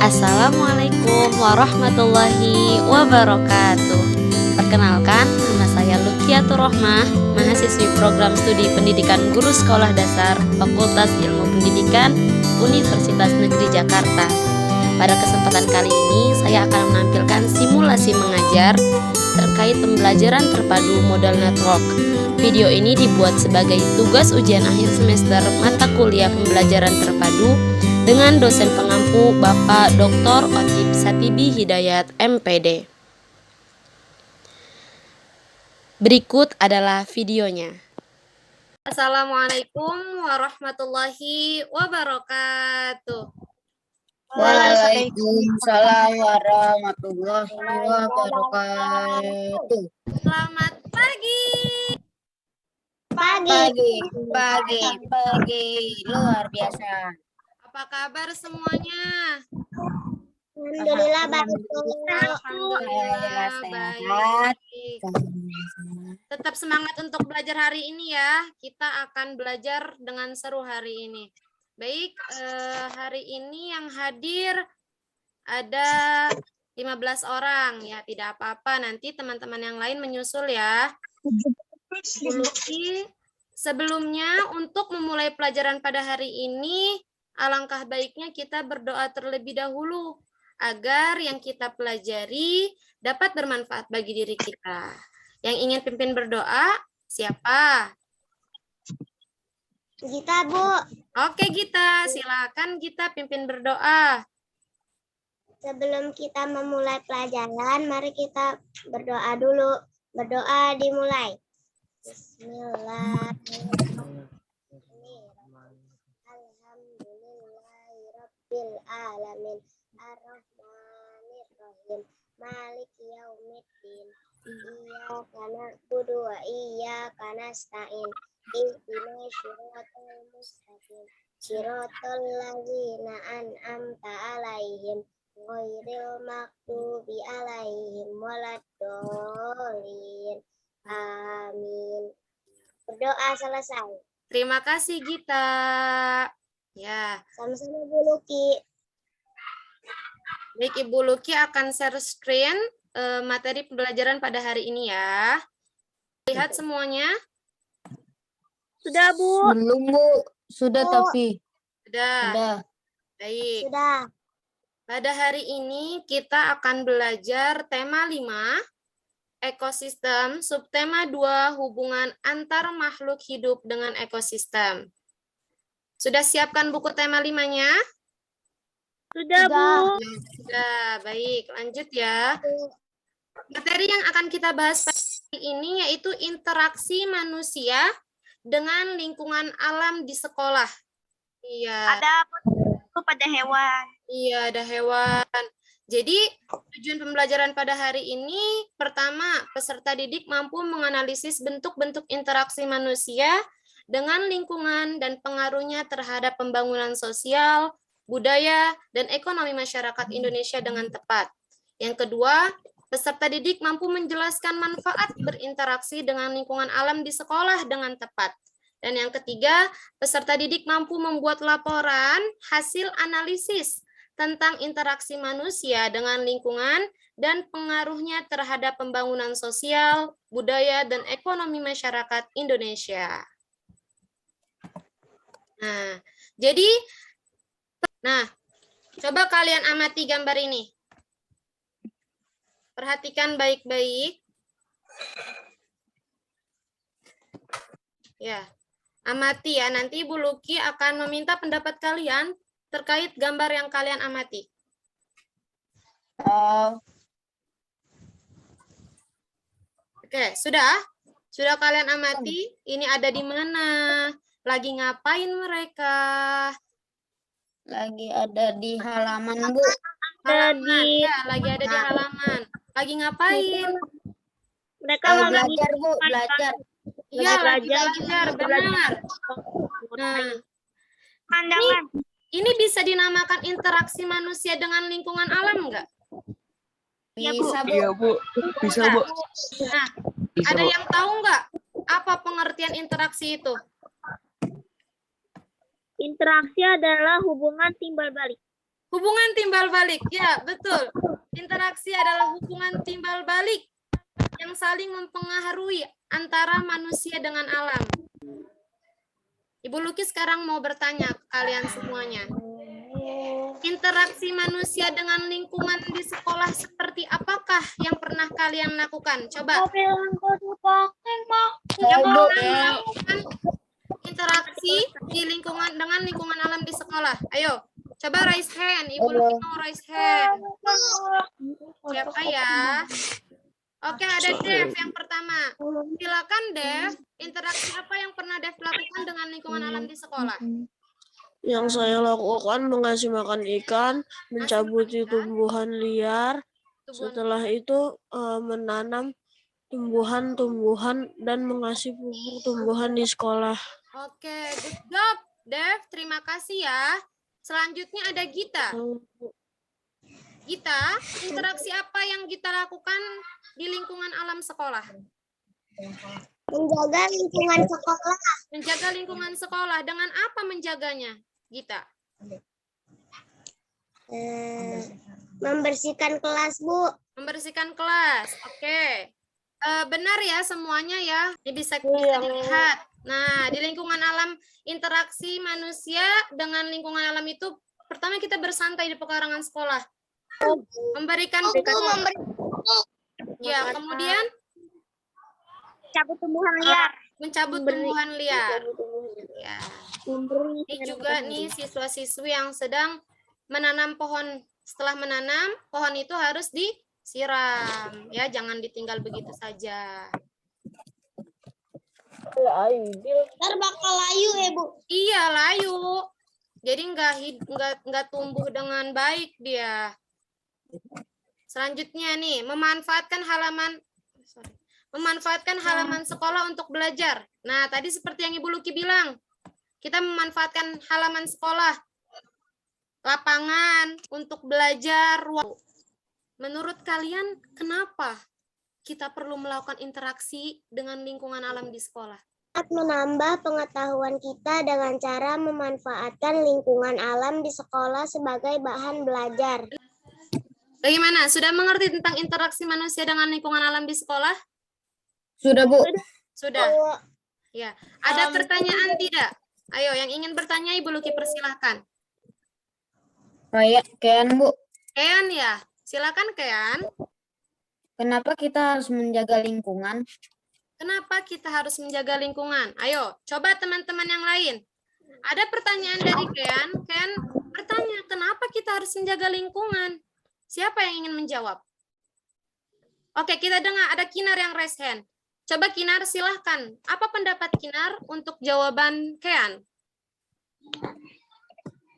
Assalamualaikum warahmatullahi wabarakatuh. Perkenalkan, nama saya Lukiatur Rohmah, mahasiswi program studi pendidikan guru sekolah dasar Fakultas Ilmu Pendidikan Universitas Negeri Jakarta. Pada kesempatan kali ini, saya akan menampilkan simulasi mengajar terkait pembelajaran terpadu model network. Video ini dibuat sebagai tugas ujian akhir semester mata kuliah pembelajaran terpadu dengan dosen pengampu Bapak Dr. Otip Satibi Hidayat, MPD. Berikut adalah videonya. Assalamualaikum warahmatullahi wabarakatuh. Waalaikumsalam warahmatullahi wabarakatuh. Selamat pagi. Pagi, luar biasa. Apa kabar semuanya? Alhamdulillah baik. Alhamdulillah baik. Tetap semangat untuk belajar hari ini ya. Kita akan belajar dengan seru hari ini. Baik, hari ini yang hadir ada 15 orang ya, tidak apa-apa, nanti teman-teman yang lain menyusul ya. Sebelumnya untuk memulai pelajaran pada hari ini, alangkah baiknya kita berdoa terlebih dahulu agar yang kita pelajari dapat bermanfaat bagi diri kita. Yang ingin pimpin berdoa, siapa? Gita, Bu. Oke, Gita, silakan Gita pimpin berdoa. Sebelum kita memulai pelajaran, mari kita berdoa dulu. Berdoa dimulai. Bismillahirrahmanirrahim. Alhamdulillahirabbil alamin. Arrahmanirrahim. Maliki yaumiddin. Iyyaka na'budu wa iyyaka nasta'in. Ihdinas siratal mustaqim. Siratal ladzina an'amta 'alaihim ghairil maghdubi 'alaihim waladdallin. Amin. Berdoa selesai. Terima kasih Gita. Ya. Sama-sama Bu Luki. Baik, Ibu Luki akan share screen materi pembelajaran pada hari ini ya. Lihat semuanya. Sudah, Bu. Belum, Bu. Sudah, tapi. Sudah. Baik. Sudah. Pada hari ini kita akan belajar tema 5, ekosistem, subtema 2, hubungan antar makhluk hidup dengan ekosistem. Sudah siapkan buku tema 5-nya? Sudah, Bu. Sudah, baik. Lanjut ya. Materi yang akan kita bahas hari ini yaitu interaksi manusia dengan lingkungan alam di sekolah. Iya. Ada pada hewan. Iya, ada hewan. Jadi, tujuan pembelajaran pada hari ini, pertama, peserta didik mampu menganalisis bentuk-bentuk interaksi manusia dengan lingkungan dan pengaruhnya terhadap pembangunan sosial, budaya, dan ekonomi masyarakat Indonesia dengan tepat. Yang kedua, peserta didik mampu menjelaskan manfaat berinteraksi dengan lingkungan alam di sekolah dengan tepat. Dan yang ketiga, peserta didik mampu membuat laporan hasil analisis tentang interaksi manusia dengan lingkungan dan pengaruhnya terhadap pembangunan sosial, budaya, dan ekonomi masyarakat Indonesia. Nah, coba kalian amati gambar ini. Perhatikan baik-baik. Ya, amati ya. Nanti Ibu Luki akan meminta pendapat kalian terkait gambar yang kalian amati. Oke, sudah? Sudah kalian amati? Ini ada di mana? Lagi ngapain mereka? Lagi ada di halaman, Bu. Halaman, ya, lagi ada di halaman. Lagi ngapain? Mereka Belajar, Bu, belajar. Iya, belajar, benar. Nah, ini bisa dinamakan interaksi manusia dengan lingkungan alam enggak? Bisa, Bu. Iya, Bu. Bisa, Bu. Nah, Bisa, ada Bu. yang tahu enggak apa pengertian interaksi itu? Interaksi adalah hubungan timbal balik. Hubungan timbal balik. Ya, betul. Interaksi adalah hubungan timbal balik yang saling mempengaruhi antara manusia dengan alam. Ibu Luki sekarang mau bertanya ke kalian semuanya. Interaksi manusia dengan lingkungan di sekolah seperti apakah yang pernah kalian lakukan? Coba. Yang pernah melakukan interaksi di lingkungan dengan lingkungan alam di sekolah. Ayo, coba raise hand. Ibu Luki mau raise hand. Siapa ya? Oke, ada Dev yang pertama. Silakan Dev. Interaksi apa yang pernah Dev lakukan dengan lingkungan alam di sekolah? Yang saya lakukan mengasih makan ikan, mencabuti tumbuhan liar, setelah itu menanam tumbuhan-tumbuhan dan mengasih pupuk tumbuhan di sekolah. Oke, good job, Dev. Terima kasih ya. Selanjutnya ada Gita. Gita, interaksi apa yang Gita lakukan di lingkungan alam sekolah? Menjaga lingkungan sekolah. Menjaga lingkungan sekolah. Dengan apa menjaganya, Gita? Membersihkan kelas, Bu. Membersihkan kelas. Oke. Benar ya semuanya ya. Ini bisa dilihat. Nah, di lingkungan alam, interaksi manusia dengan lingkungan alam itu, pertama kita bersantai di pekarangan sekolah. Memberikan ya, kemudian Cabut tumbuhan liar. mencabut tumbuhan liar. Ya. Ini juga nih siswa-siswi yang sedang menanam pohon. Setelah menanam, pohon itu harus disiram. Ya, jangan ditinggal begitu saja. Ntar bakal layu ya, Bu. Iya, layu. Jadi nggak tumbuh dengan baik dia. Selanjutnya nih, memanfaatkan halaman sekolah untuk belajar. Nah, tadi seperti yang Ibu Luki bilang, kita memanfaatkan halaman sekolah, lapangan untuk belajar. Menurut kalian, kenapa kita perlu melakukan interaksi dengan lingkungan alam di sekolah? Menambah pengetahuan kita dengan cara memanfaatkan lingkungan alam di sekolah sebagai bahan belajar. Bagaimana? Sudah mengerti tentang interaksi manusia dengan lingkungan alam di sekolah? Sudah, Bu. Sudah. Ya. Ada pertanyaan tidak? Ayo, yang ingin bertanya Ibu Luki persilahkan. Kayak Kean, Bu. Kean ya? Silakan Kean. Kenapa kita harus menjaga lingkungan? Kenapa kita harus menjaga lingkungan? Ayo, coba teman-teman yang lain. Ada pertanyaan dari Kean. Kean bertanya, kenapa kita harus menjaga lingkungan? Siapa yang ingin menjawab? Oke, kita dengar ada Kinar yang raise hand. Coba Kinar, silahkan. Apa pendapat Kinar untuk jawaban Kean?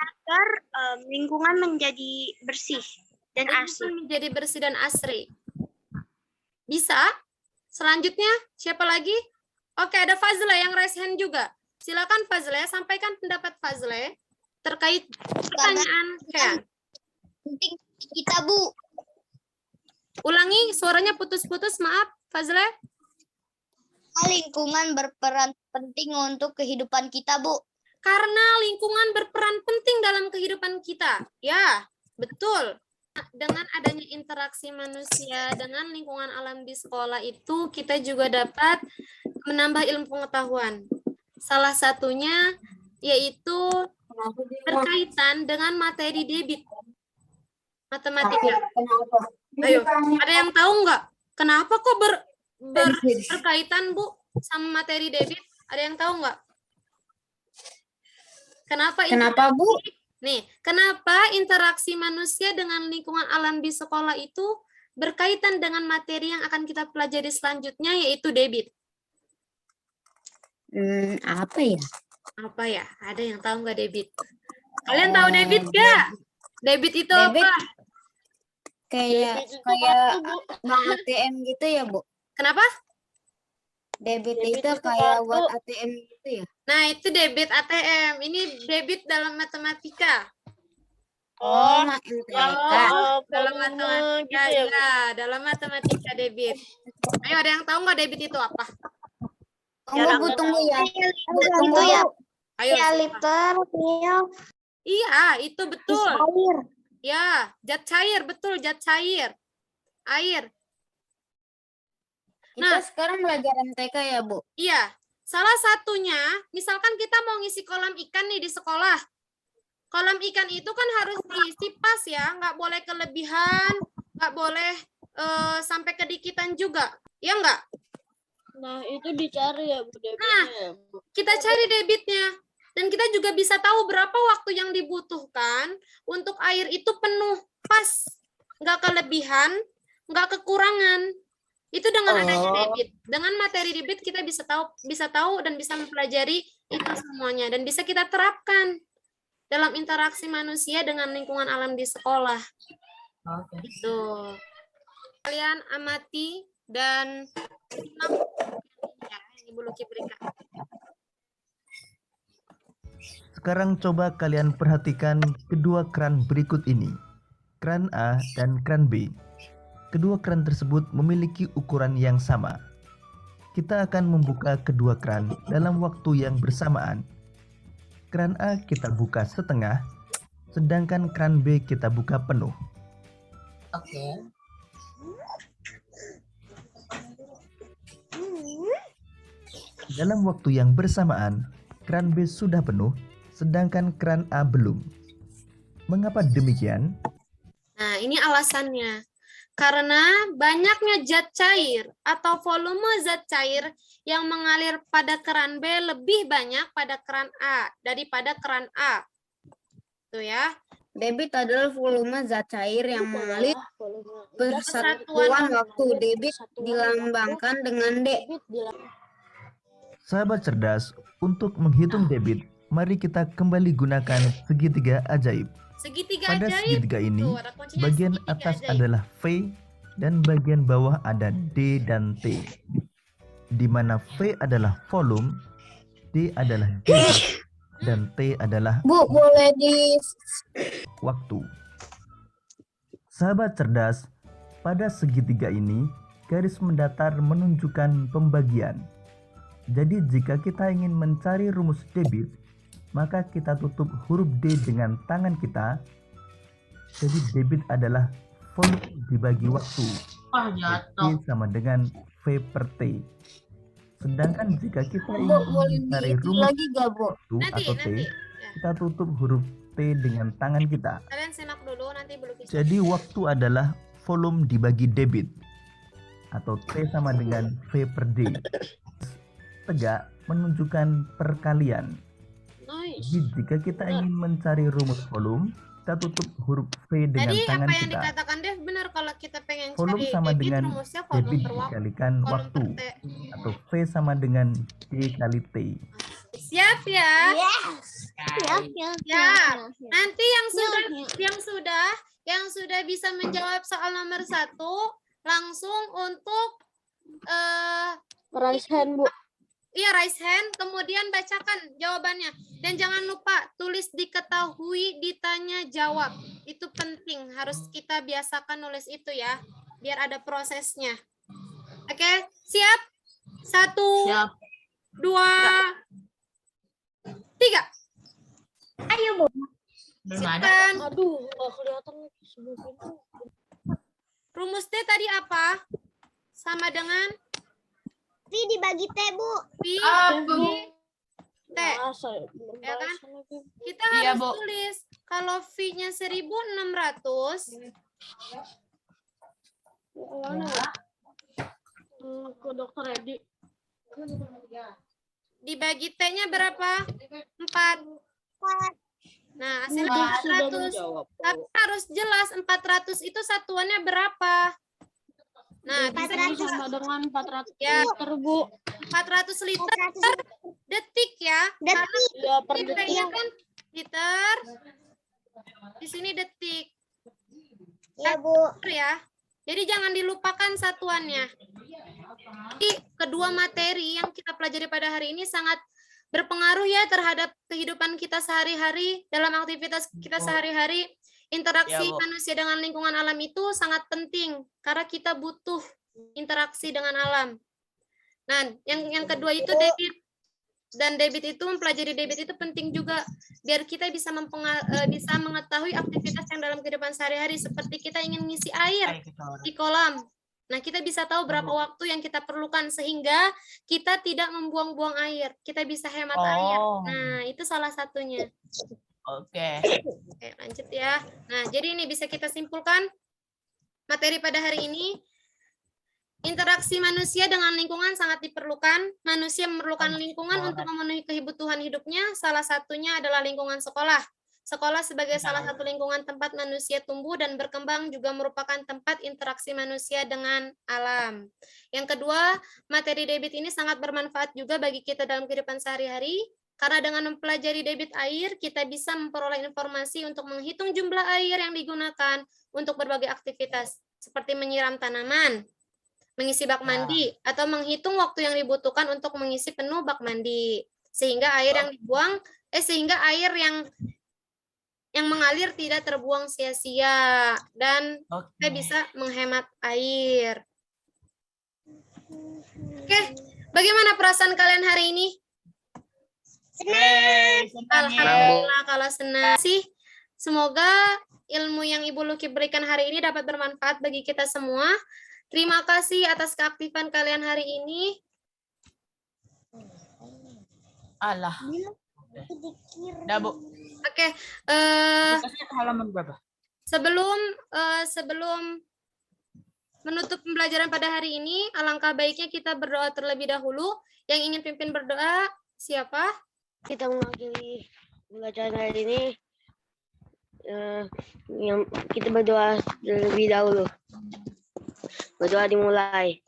Agar lingkungan menjadi bersih dan asri. Menjadi bersih dan asri. Bisa? Selanjutnya, siapa lagi? Oke, ada Fazle yang raise hand juga. Silakan Fazle, sampaikan pendapat Fazle terkait pertanyaan Kean. Penting kita, Bu. Ulangi, suaranya putus-putus, maaf, Fazle. Lingkungan berperan penting untuk kehidupan kita, Bu. Karena lingkungan berperan penting dalam kehidupan kita. Ya, betul. Dengan adanya interaksi manusia dengan lingkungan alam di sekolah itu, kita juga dapat menambah ilmu pengetahuan. Salah satunya yaitu berkaitan dengan materi debit matematika. Ayo, ada yang tahu nggak? Kenapa kok berkaitan, Bu, sama materi debit? Ada yang tahu nggak? Kenapa Bu? Nih, kenapa interaksi manusia dengan lingkungan alam di sekolah itu berkaitan dengan materi yang akan kita pelajari selanjutnya, yaitu debit? Apa ya? Apa ya? Ada yang tahu nggak debit? Kalian tahu debit nggak? Debit itu Debit. apa? Kayak bank ATM gitu ya, Bu? Kenapa? Debit itu kayak buat ATM gitu ya? Nah, itu debit ATM. Ini debit dalam matematika. MTK. Dalam matematika, ya, dalam matematika debit. Ayo, ada yang tahu nggak debit itu apa? Tunggu ya. Itu ya. Ayo. Ya, liter, mil, Iya, itu betul. air. Ya, zat cair, betul, zat cair. Air. Kita sekarang belajar MTK ya, Bu? Iya. Salah satunya, misalkan kita mau ngisi kolam ikan nih di sekolah. Kolam ikan itu kan harus diisi pas ya, nggak boleh kelebihan, nggak boleh sampai kedikitan juga. Ya nggak? Nah, itu dicari ya, Bu. Nah, kita cari debitnya. Dan kita juga bisa tahu berapa waktu yang dibutuhkan untuk air itu penuh, pas. Nggak kelebihan, nggak kekurangan. Itu dengan adanya debit. Dengan materi debit kita bisa tahu dan bisa mempelajari itu semuanya. Dan bisa kita terapkan dalam interaksi manusia dengan lingkungan alam di sekolah. Itu. Kalian amati dan simak ya, Ibu Luki berikan. Sekarang coba kalian perhatikan kedua keran berikut ini, keran A dan keran B. Kedua keran tersebut memiliki ukuran yang sama. Kita akan membuka kedua keran dalam waktu yang bersamaan. Keran A kita buka setengah, sedangkan keran B kita buka penuh. Oke. Dalam waktu yang bersamaan, keran B sudah penuh, sedangkan keran A belum. Mengapa demikian? Nah, ini alasannya. Karena banyaknya zat cair atau volume zat cair yang mengalir pada keran B lebih banyak pada keran A daripada keran A. Tuh ya. Debit adalah volume zat cair yang mengalir Persatuan persatuan waktu. Debit dilambangkan dengan D. Sahabat cerdas, untuk menghitung debit, mari kita kembali gunakan segitiga ajaib. Segitiga Pada ajaib. segitiga ini, Tuh, ada kuncinya, bagian segitiga atas ajaib. adalah V dan bagian bawah ada D dan T. Di mana V adalah volume, D adalah debit, dan T adalah Bu, boleh di waktu. Sahabat cerdas, pada segitiga ini, garis mendatar menunjukkan pembagian. Jadi jika kita ingin mencari rumus debit, maka kita tutup huruf D dengan tangan kita. Jadi debit adalah volume dibagi waktu. D sama dengan V per T. Sedangkan jika kita ingin boleh mencari dihitung rumus lagi gak, Bu? waktu atau T, Nanti. Ya. kita tutup huruf T dengan tangan kita. Kalian simak dulu, nanti belum bisa. Jadi waktu adalah volume dibagi debit atau T sama dengan V per D. Tegak menunjukkan perkalian. Nice. Jadi jika kita ingin mencari rumus volume, kita tutup huruf V dengan Jadi tangan apa yang kita. dikatakan Dev benar, kalau kita pengen Volume cari sama debit, dengan rumusnya volume debit per waktu. dikalikan Volume waktu, per T. atau V sama dengan D kali T. Siap ya? Siap. Ya. Nanti yang sudah bisa menjawab soal nomor 1 langsung untuk Raise hand, Bu. raise hand, kemudian bacakan jawabannya. Dan jangan lupa tulis diketahui, ditanya, jawab. Itu penting, harus kita biasakan nulis itu ya, biar ada prosesnya. Oke, siap? 1, Siap. 2, 3. Ayo, Bu. Belum ada. Siapkan. Aduh, nggak kelihatan sebutin. Rumus D tadi apa? Sama dengan V dibagi T, Bu. V Apa? dibagi T. Nah, saya belum Ya kan? balas lagi. Kita Iya, harus Bu. tulis kalau V-nya 1600, Mana? Ke dokter Edi. dibagi T-nya berapa? 4. Nah, hasilnya Sudah 400. menjawab. Tapi harus jelas 400 itu satuannya berapa? Nah, bisa Ini 400. sama dengan 400 Ya. liter, Bu. 400 liter 400 detik ya. detik. Ya, per Karena detik. T-nya kan liter. Di sini detik Ya, Bu. ya. Jadi jangan dilupakan satuannya. Jadi kedua materi yang kita pelajari pada hari ini sangat berpengaruh ya terhadap kehidupan kita sehari-hari, dalam aktivitas kita sehari-hari. Interaksi Ya, Bu. manusia dengan lingkungan alam itu sangat penting karena kita butuh interaksi dengan alam. Nah, yang kedua itu debit. dan debit itu, mempelajari debit itu penting juga biar kita bisa bisa mengetahui aktivitas yang dalam kehidupan sehari-hari, seperti kita ingin mengisi air di kolam. Nah, kita bisa tahu berapa waktu yang kita perlukan sehingga kita tidak membuang-buang air. Kita bisa hemat air. Nah, itu salah satunya. Oke. Oke, lanjut ya. Nah, jadi ini bisa kita simpulkan materi pada hari ini. Interaksi manusia dengan lingkungan sangat diperlukan. Manusia memerlukan lingkungan untuk memenuhi kebutuhan hidupnya. Salah satunya adalah lingkungan sekolah. Sekolah sebagai salah satu lingkungan tempat manusia tumbuh dan berkembang juga merupakan tempat interaksi manusia dengan alam. Yang kedua, materi debit ini sangat bermanfaat juga bagi kita dalam kehidupan sehari-hari, karena dengan mempelajari debit air, kita bisa memperoleh informasi untuk menghitung jumlah air yang digunakan untuk berbagai aktivitas, seperti menyiram tanaman, mengisi bak mandi, atau menghitung waktu yang dibutuhkan untuk mengisi penuh bak mandi. Sehingga air yang dibuang, sehingga air yang mengalir tidak terbuang sia-sia dan kita bisa menghemat air. Oke, bagaimana perasaan kalian hari ini? Alhamdulillah kalau senang sih. Semoga ilmu yang Ibu Luki berikan hari ini dapat bermanfaat bagi kita semua. Terima kasih atas keaktifan kalian hari ini. Allah. Udah, Bu. Oke, Halaman berapa? sebelum menutup pembelajaran pada hari ini, alangkah baiknya kita berdoa terlebih dahulu. Yang ingin pimpin berdoa, siapa? Kita mengakhiri pembelajaran hari ini. Yang kita berdoa terlebih dahulu. Berdoa dimulai.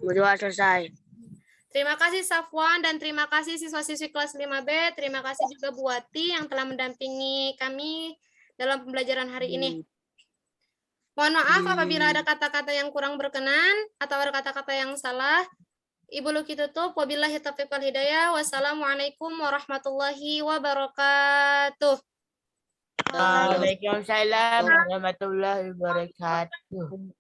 Berdoa selesai. Terima kasih Safwan dan terima kasih siswa-siswi kelas 5B. Terima kasih juga Bu Wati yang telah mendampingi kami dalam pembelajaran hari ini. Mohon maaf apabila ada kata-kata yang kurang berkenan atau ada kata-kata yang salah. Ibu Luki tutup. Wabillahi taufiq wal hidayah. Wassalamualaikum warahmatullahi wabarakatuh. Waalaikumsalam warahmatullahi wabarakatuh.